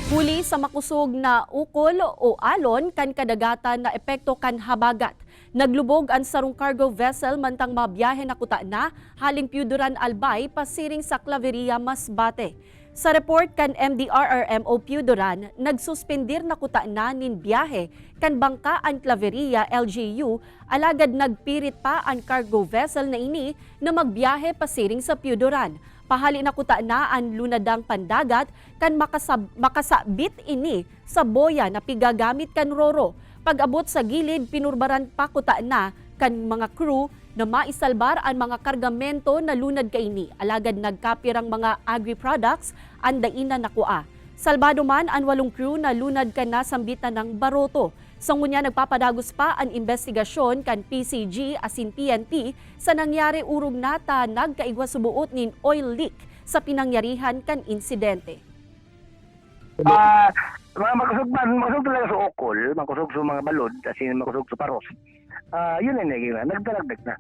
Huli sa makusog na ukol o alon kan kadagatan na epekto kan habagat. Naglubog ang sarong cargo vessel mantang mabiyahe na kuta na haling Piuduran Albay pasiring sa Claveria Masbate. Sa report kan MDRRMO Piuduran, nagsuspendir na kuta na nin biyahe kan bangka ang Claveria LGU alagad nagpirit pa ang cargo vessel na ini na magbiyahe pasiring sa Piuduran. Pahali na kuta na ang lunadang pandagat kan makasabit ini sa boya na pigagamit kan roro. Pag-abot sa gilid, pinurbaran pa kuta na kan mga crew na maisalbar ang mga kargamento na lunad kaini. Alagad nagkapirang mga agri-products ang daina nakua. Salbado man ang 8 crew na lunad kan nasambitan ng baroto. Sa ngunya nagpapadagos pa ang investigasyon kan PCG asin PNP sa nangyari urog nata nagkaigwa subuot nin oil leak sa pinangyarihan kan insidente. Mga makusog talaga sa okol, makusog sa mga balod, kasi makusog sa paros. Yun ay nagdalagdag na.